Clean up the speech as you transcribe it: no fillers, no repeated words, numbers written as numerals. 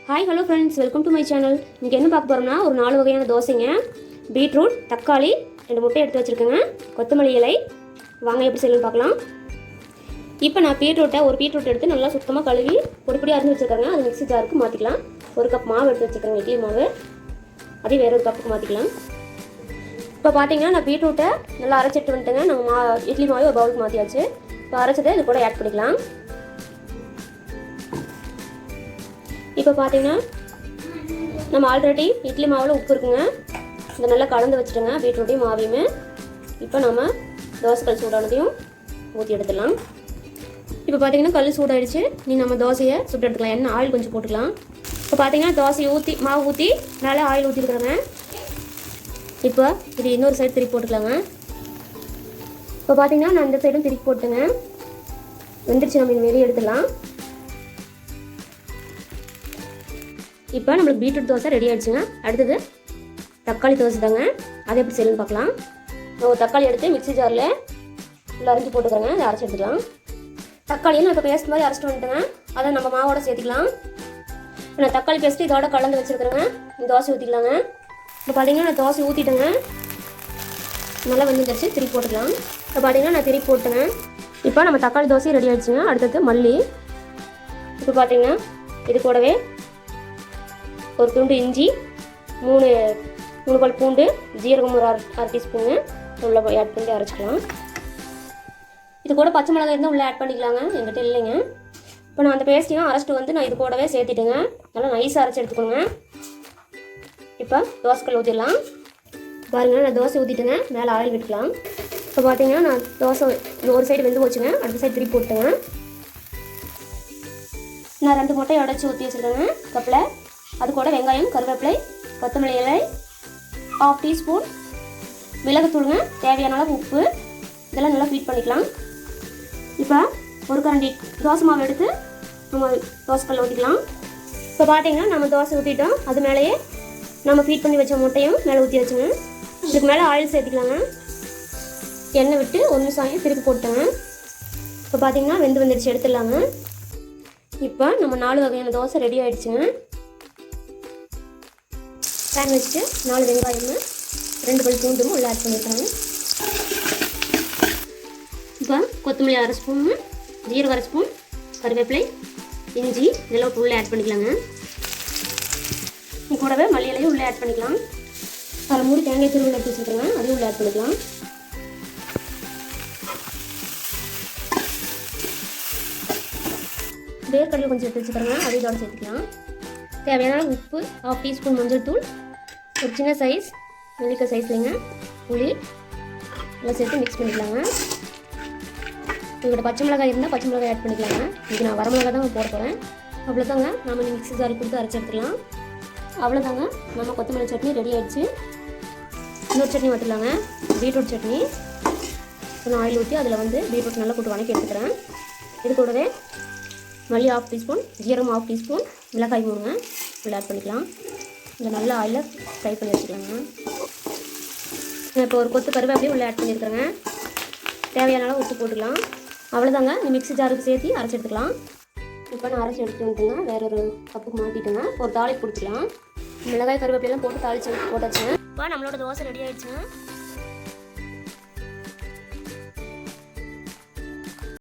Hi hello friends, welcome to my channel. இன்றைக்கி என்ன பார்க்க போகிறோம்னா ஒரு 4 வகையான தோசைங்க. பீட்ரூட், தக்காளி, 2 முட்டை எடுத்து வச்சுருக்கேங்க, கொத்தமல்லி இலை. வாங்க எப்படி செய்யணும்னு பார்க்கலாம். இப்போ நான் ஒரு பீட்ரூட் எடுத்து நல்லா சுத்தமாக கழுவி பொடிப்பொடியாக அரிஞ்சு வச்சுருக்கேங்க. அது மிக்ஸி ஜாருக்கு மாற்றிக்கலாம். 1 கப் மாவு எடுத்து வச்சுருக்கேங்க, இட்லி மாவு. அதே வேறு ஒரு கப்புக்கு மாற்றிக்கலாம். இப்போ பார்த்தீங்கன்னா நான் பீட்ரூட்டை நல்லா அரைச்சிட்டு வந்துட்டுங்க. நம்ம இட்லி மாவு ஒரு பவுலுக்கு மாற்றியாச்சு. இப்போ அரைச்சதை இது கூட ஆட் பண்ணிக்கலாம். இப்போ பார்த்தீங்கன்னா நம்ம ஆல்ரெடி இட்லி மாவில் உப்பு இருக்குங்க, இதை நல்லா கலந்து வச்சுட்டுங்க பீட்ரூட்டையும் மாவையுமே. இப்போ நம்ம தோசைக்கல் சூடானதையும் ஊற்றி எடுத்துடலாம். இப்போ பார்த்தீங்கன்னா கல் சூடாயிடுச்சு. நம்ம தோசையை சுட்டு எடுத்துக்கலாம். எண்ணெய் ஆயில் கொஞ்சம் போட்டுக்கலாம். இப்போ பார்த்தீங்கன்னா தோசையை மாவு ஊற்றி மேலே ஆயில் ஊற்றிருக்குறேங்க. இப்போ இது இன்னொரு சைடு திருப்பி போட்டுக்கலாங்க. இப்போ பார்த்தீங்கன்னா நான் இந்த சைடும் திருப்பி போட்டுங்க. வெந்துருச்சு, நம்ம இது வெளியே எடுத்துடலாம். இப்போ நம்மளுக்கு பீட்ரூட் தோசை ரெடி ஆகிடுச்சுங்க. அடுத்தது தக்காளி தோசை தாங்க. அதை எப்படி செய்யணும்னு பார்க்கலாம். நான் ஒரு தக்காளி எடுத்து மிக்ஸி ஜாரில் உள்ள அரைச்சி போட்டுக்கிறேங்க. அதை அரைச்சி எடுத்துக்கலாம். தக்காளியை நான் இப்போ பேஸ்ட் மாதிரி அரைச்சிட்டு வந்துட்டேங்க. அதை நம்ம மாவோட சேர்த்துக்கலாம். இப்போ நான் தக்காளி பேஸ்ட்டு இதோட கலந்து வச்சுருக்கிறேங்க. இந்த தோசை ஊற்றிக்கலாங்க. இப்போ பார்த்தீங்கன்னா நான் தோசை ஊற்றிட்டேங்க. நல்லா வந்துருச்சு. திருப்பி போட்டுக்கலாம். இப்போ பார்த்தீங்கன்னா நான் திருப்பி போட்டுங்க. இப்போ நம்ம தக்காளி தோசை ரெடி ஆகிடுச்சுங்க. அடுத்தது மல்லி. இப்போ பார்த்தீங்கன்னா இது கூடவே ஒரு துண்டு இஞ்சி, 3 பல் பூண்டு, ஜீரகம் ஒரு அரை டீஸ்பூனு உள்ள ஆட் பண்ணி அரைச்சிக்கலாம். இது கூட பச்சை மிளகாய் இருந்தால் உள்ளே ஆட் பண்ணிக்கலாங்க. என்கிட்ட இல்லைங்க. இப்போ நான் அந்த பேஸ்ட்டையும் அரைச்சிட்டு வந்து நான் இது கூடவே சேர்த்துட்டுங்க. நல்லா நைஸாக அரைச்சி எடுத்துக்கோங்க. இப்போ தோசைக்கல் ஊற்றிடலாம். பாருங்கள், நான் தோசை ஊற்றிட்டுங்க. மேலே ஆயில் விட்டுக்கலாம். இப்போ பார்த்தீங்கன்னா நான் தோசை ஒரு சைடு வெந்து போச்சுங்க. அடுத்த சைடு திருப்பி போட்டுங்க. நான் 2 முட்டையை உடச்சி ஊற்றி வச்சுருக்கேங்க கப்பில். அது கூட வெங்காயம், கருவேப்பிலை, கொத்தமல்லி இலை, 1/2 டீஸ்பூன் மிளகுத்தூளுங்க, தேவையான அளவு உப்பு, இதெல்லாம் நல்லா ஃபீட் பண்ணிக்கலாம். இப்போ ஒரு கரண்டி தோசை மாவு எடுத்து நம்ம தோசைக்கல்ல ஊற்றிக்கலாம். இப்போ பார்த்தீங்கன்னா நம்ம தோசை ஊற்றிட்டோம். அது மேலேயே நம்ம ஃபீட் பண்ணி வச்ச முட்டையும் மேலே ஊற்றி வச்சுங்க. இதுக்கு மேலே ஆயில் சேர்த்துக்கலாங்க. எண்ணெய் விட்டு 1 நிமிஷம் திருப்பி போட்டுங்க. இப்போ பார்த்தீங்கன்னா வந்துருச்சு, எடுத்துடலாங்க. இப்போ நம்ம 4 வகையான தோசை ரெடி ஆகிடுச்சுங்க. பேன் வச்சுட்டு 4 வெங்காயம், 2 பல் பூண்டும் உள்ள ஆட் பண்ணியிருக்காங்க. இப்போ கொத்தமல்லி 1/2 ஸ்பூன், ஜீரகம் 1/2 ஸ்பூன், கருவேப்பிலை, இஞ்சி இதெல்லாம் உள்ளே ஆட் பண்ணிக்கலாங்க. கூடவே மல்லி இலையும் உள்ளே ஆட் பண்ணிக்கலாம். அதில் 3 தேங்காய் துருவல் எடுத்து வச்சுருக்கேங்க, அதையும் உள்ளே ஆட் பண்ணிக்கலாம். வேர்க்கடலை கொஞ்சம் எடுத்து வச்சுக்கிறேங்க, அதையும் இதோட சேர்த்துக்கலாம். தேவையான உப்பு, 1/2 டீஸ்பூன் மஞ்சள் தூள், ஒரு சின்ன சைஸ் நெல்லிக்காய் சைஸ்லைங்க புளி எல்லாம் சேர்த்து மிக்ஸ் பண்ணிக்கலாங்க. உங்களோட பச்சை மிளகாய் இருந்தால் பச்சை மிளகாய் ஆட் பண்ணிக்கலாங்க. இதுக்கு நான் வரமிளகாய் தான் போட போகிறேன். அவ்வளோதாங்க, நம்ம மிக்ஸி ஜாரி கொடுத்து அரைச்சி எடுத்துக்கலாம். அவ்வளோதாங்க, நம்ம கொத்தமல்லி சட்னி ரெடி ஆகிடுச்சு. இன்னொரு சட்னி வச்சுக்கலாங்க, பீட்ரூட் சட்னி. கொஞ்சம் ஆயில் ஊற்றி அதில் பீட்ரூட் நல்லா போட்டு வணக்கி எடுத்துக்கிறேன். இது கூடவே மல்லி 1/2 டீஸ்பூன், ஜீரகம் 1/2 டீஸ்பூன், மிளகாய் 3ங்க உள்ள ஆட் பண்ணிக்கலாம். இதை நல்லா ஆயிலில் ஃப்ரை பண்ணி வச்சுக்கலாங்க. இப்போ ஒரு கொத்து கருவேப்பிலையும் உள்ளே ஆட் பண்ணியிருக்கிறேங்க. தேவையான அளவு உப்பு போட்டுக்கலாம். அவ்வளோதாங்க, மிக்ஸி ஜாருக்கு சேர்த்து அரைச்சி எடுத்துக்கலாம். இப்போ நான் அரைச்சி எடுத்துட்டு வந்துட்டுங்க, வேற ஒரு கப்புக்கு மாற்றிட்டுங்க. ஒரு தாளிப்பு பிடிச்சிக்கலாம். மிளகாய் கருவேப்பிலையெல்லாம் போட்டு தாளிச்சு போட்டாச்சுங்க. இப்போ நம்மளோட தோசை ரெடி ஆகிடுச்சுங்க.